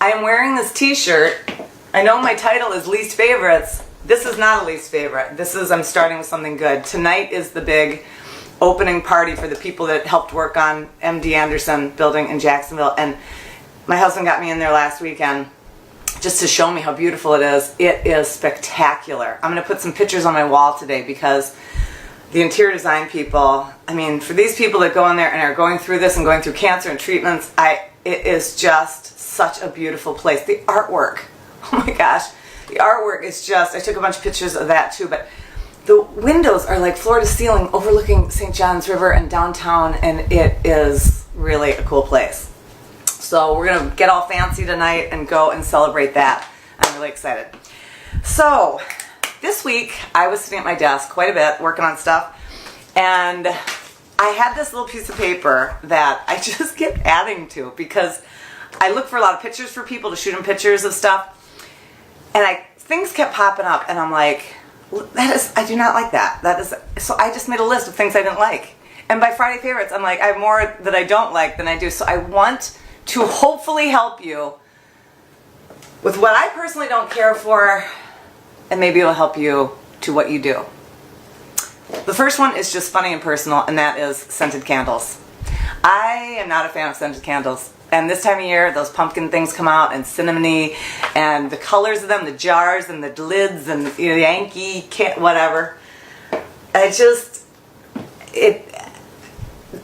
I am wearing this t-shirt. I know my title is Least Favorites. This is not a least favorite. I'm starting with something good. Tonight is the big opening party for the people that helped work on MD Anderson building in Jacksonville. And my husband got me in there last weekend just to show me how beautiful it is. It is spectacular. I'm going to put some pictures on my wall today because the interior design people, I mean, for these people that go in there and are going through this and going through cancer and treatments, it is just such a beautiful place. The artwork, oh my gosh, the artwork is just, I took a bunch of pictures of that too, but the windows are like floor to ceiling overlooking St. John's River and downtown, and it is really a cool place. So we're going to get all fancy tonight and go and celebrate that. I'm really excited. So this week I was sitting at my desk quite a bit working on stuff, and I had this little piece of paper that I just kept adding to because I look for a lot of pictures for people to shoot them pictures of stuff, and things kept popping up, and I'm like, I do not like that. So I just made a list of things I didn't like. And by Friday favorites, I'm like, I have more that I don't like than I do. So I want to hopefully help you with what I personally don't care for, and maybe it'll help you to what you do. The first one is just funny and personal, and that is scented candles. I am not a fan of scented candles. And this time of year, those pumpkin things come out, and cinnamony, and the colors of them, the jars and the lids, and the Yankee, whatever. It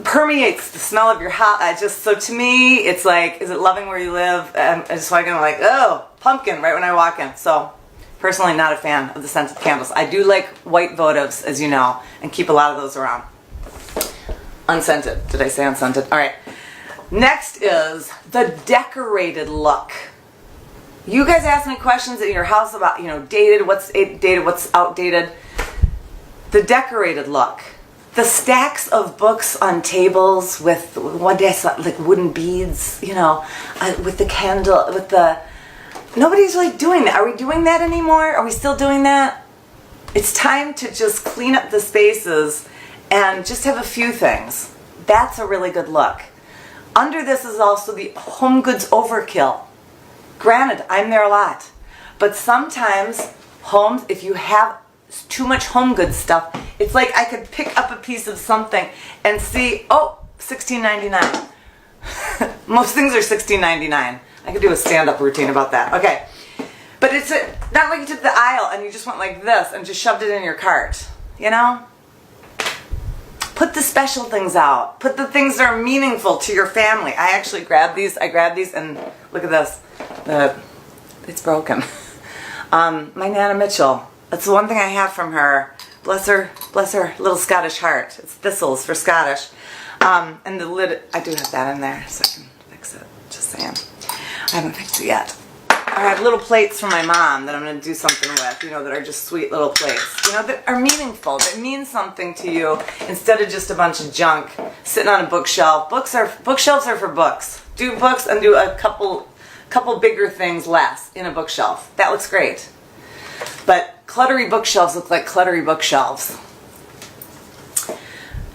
permeates the smell of your house. So to me, it's like, is it loving where you live? I just like, I'm like, oh, pumpkin, right when I walk in. So personally, not a fan of the scented candles. I do like white votives, as you know, and keep a lot of those around. Unscented. Did I say unscented? All right. Next is the decorated look. You guys ask me questions in your house about, dated, what's dated, what's outdated. The decorated look. The stacks of books on tables with, one day I saw like wooden beads, with the candle, nobody's really doing that. Are we doing that anymore? Are we still doing that? It's time to just clean up the spaces and just have a few things. That's a really good look. Under this is also the home goods overkill. Granted, I'm there a lot. But sometimes homes, if you have too much home goods stuff, it's like I could pick up a piece of something and see, oh, $16.99. Most things are $16.99. I could do a stand-up routine about that. Okay. But it's not like you took the aisle and you just went like this and just shoved it in your cart. Put the special things out. Put the things that are meaningful to your family. I actually grabbed these. And look at this. It's broken. My Nana Mitchell. That's the one thing I have from her. Bless her little Scottish heart. It's thistles for Scottish. And the lid, I do have that in there, so I can fix it. Just saying. I haven't fixed it yet. I have little plates from my mom that I'm going to do something with, that are just sweet little plates, that are meaningful, that mean something to you instead of just a bunch of junk sitting on a bookshelf. Bookshelves are for books. Do books and do a couple bigger things less in a bookshelf. That looks great. But cluttery bookshelves look like cluttery bookshelves.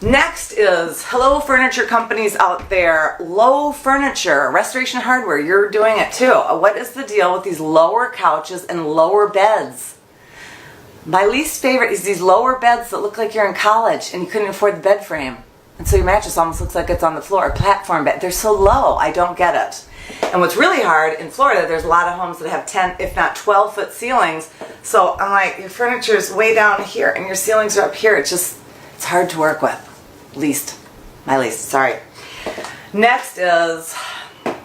Next is, hello furniture companies out there, Low Furniture, Restoration Hardware, you're doing it too. What is the deal with these lower couches and lower beds? My least favorite is these lower beds that look like you're in college and you couldn't afford the bed frame. And so your mattress almost looks like it's on the floor, a platform bed. They're so low, I don't get it. And what's really hard, in Florida, there's a lot of homes that have 10, if not 12-foot ceilings. So I'm like, your furniture's way down here and your ceilings are up here. It's hard to work with. My least, sorry. Next is,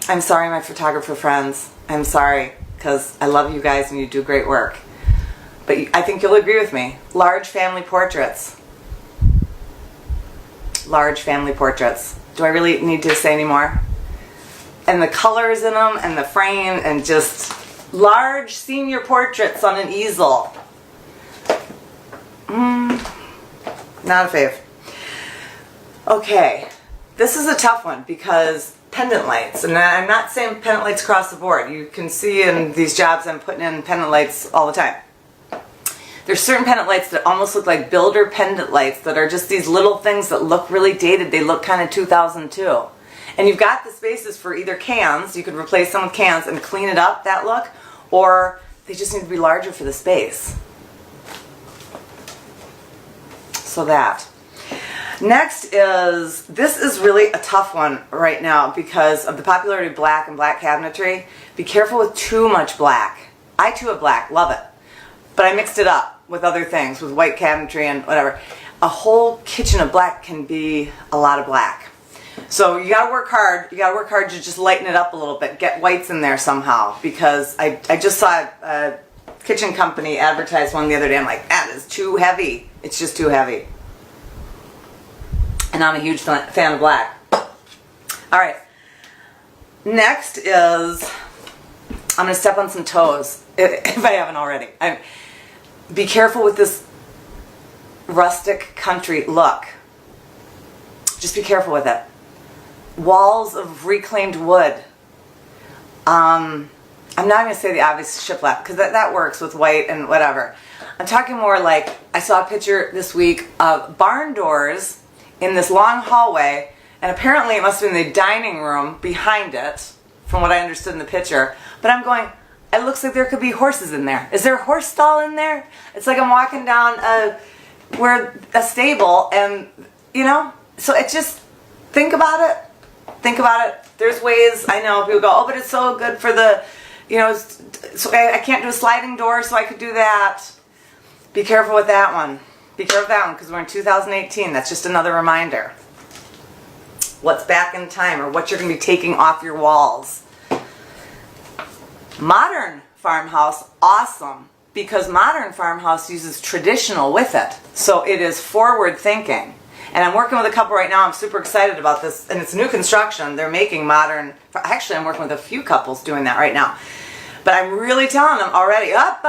I'm sorry my photographer friends, I'm sorry because I love you guys and you do great work. But I think you'll agree with me. Large family portraits. Large family portraits. Do I really need to say any more? And the colors in them and the frame and just large senior portraits on an easel. Not a fave. Okay, this is a tough one because pendant lights, and I'm not saying pendant lights across the board. You can see in these jobs I'm putting in pendant lights all the time. There's certain pendant lights that almost look like builder pendant lights that are just these little things that look really dated. They look kind of 2002. And you've got the spaces for either cans, you could replace them with cans and clean it up, that look, or they just need to be larger for the space. So that. Next is, this is really a tough one right now because of the popularity of black and black cabinetry. Be careful with too much black. I too have black, love it. But I mixed it up with other things, with white cabinetry and whatever. A whole kitchen of black can be a lot of black. So you gotta work hard. You gotta work hard to just lighten it up a little bit. Get whites in there somehow, because I just saw a kitchen company advertise one the other day. I'm like, that is too heavy. It's just too heavy. And I'm a huge fan of black. All right. Next is, I'm going to step on some toes, if I haven't already. Be careful with this rustic country look. Just be careful with it. Walls of reclaimed wood. I'm not going to say the obvious shiplap, because that works with white and whatever. I'm talking more like, I saw a picture this week of barn doors in this long hallway, and apparently it must have been the dining room behind it, from what I understood in the picture. But I'm going, it looks like there could be horses in there. Is there a horse stall in there? It's like I'm walking down a stable, and, you know, so it just, think about it. Think about it. There's ways, I know, people go, oh, but it's so good for the, you know, so I can't do a sliding door, so I could do that. Be careful with that one. Be careful with that one, because we're in 2018. That's just another reminder. What's back in time, or what you're going to be taking off your walls. Modern farmhouse, awesome, because modern farmhouse uses traditional with it. So it is forward thinking. And I'm working with a couple right now. I'm super excited about this. And it's new construction. They're making modern. Actually, I'm working with a few couples doing that right now. But I'm really telling them already, up.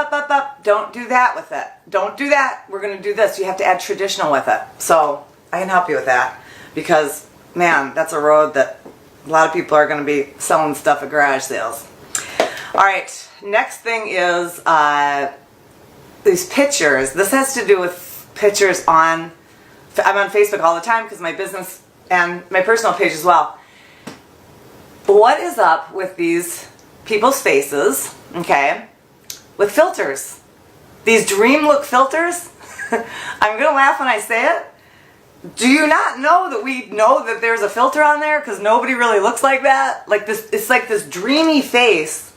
Don't do that with it. Don't do that. We're going to do this. You have to add traditional with it. So I can help you with that. Because, man, that's a road that a lot of people are going to be selling stuff at garage sales. All right. Next thing is these pictures. This has to do with pictures on... I'm on Facebook all the time because my business and my personal page as well. What is up with these people's faces, okay, with filters? These dream look filters? I'm going to laugh when I say it. Do you not know that we know that there's a filter on there? Because nobody really looks like that. Like this, it's like this dreamy face.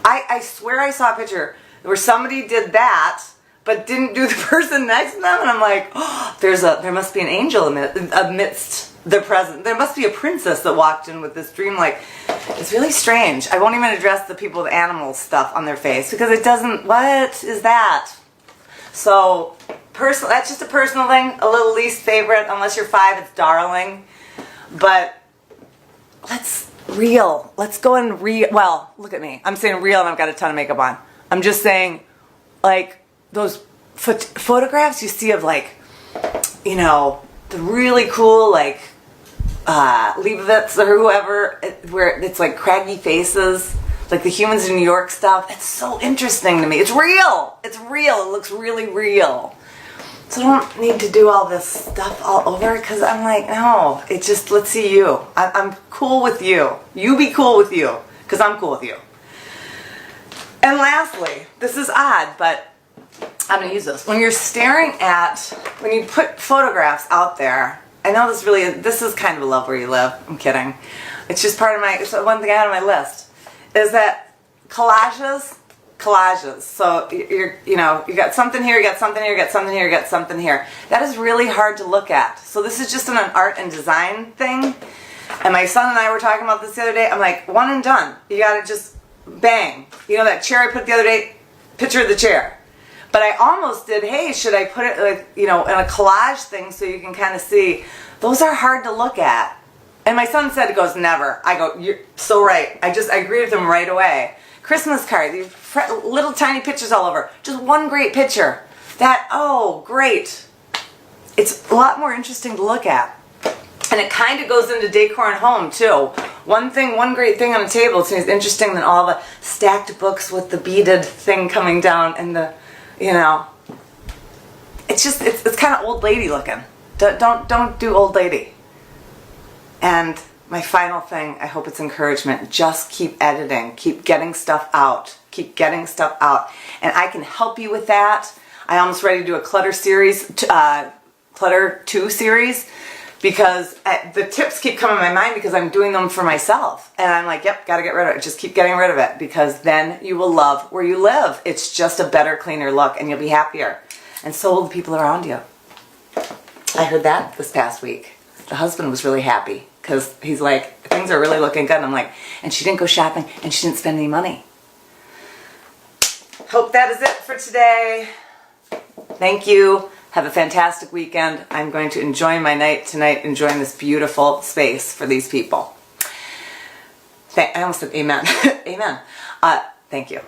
I swear I saw a picture where somebody did that but didn't do the person next to them, and I'm like, oh, there must be an angel amidst the present. There must be a princess that walked in with this dream. Like, it's really strange. I won't even address the people with animal stuff on their face because it doesn't. What is that? So, personal. That's just a personal thing. A little least favorite. Unless you're 5, it's darling. But let's go and real. Well, look at me. I'm saying real, and I've got a ton of makeup on. I'm just saying, like, those photographs you see of, like, you know, the really cool, like, Leibovitz or whoever, where it's like craggy faces, like the Humans in New York stuff. It's so interesting to me. It's real. It's real. It looks really real. So I don't need to do all this stuff all over because I'm like, no, it's just, let's see you. I'm cool with you. You be cool with you because I'm cool with you. And lastly, this is odd, but I'm going to use this. When you're staring at, when you put photographs out there, I know this is kind of a love where you live. I'm kidding. It's just part of it's one thing I had on my list, is that collages. So you got something here, you got something here, you got something here, you got something here. That is really hard to look at. So this is just an art and design thing. And my son and I were talking about this the other day. I'm like, one and done. You got to just bang. You know that chair I put the other day? Picture of the chair. But I almost did, hey, should I put it, like, you know, in a collage thing so you can kind of see? Those are hard to look at. And my son said, he goes, never. I go, you're so right. I agree with him right away. Christmas card, these little tiny pictures all over. Just one great picture. Oh, great. It's a lot more interesting to look at. And it kind of goes into decor and home, too. One great thing on a table to me is interesting than all the stacked books with the beaded thing coming down and the, you know. It's just, it's kind of old lady looking. Don't do old lady. And my final thing, I hope it's encouragement. Just keep editing. Keep getting stuff out. Keep getting stuff out. And I can help you with that. I'm almost ready to do a clutter series, Clutter 2 series, because the tips keep coming to my mind because I'm doing them for myself. And I'm like, yep, gotta get rid of it. Just keep getting rid of it, because then you will love where you live. It's just a better, cleaner look, and you'll be happier. And so will the people around you. I heard that this past week. The husband was really happy because he's like, things are really looking good. And I'm like, and she didn't go shopping and she didn't spend any money. Hope that is it for today. Thank you. Have a fantastic weekend. I'm going to enjoy my night tonight, enjoying this beautiful space for these people. I almost said amen. Amen. Thank you.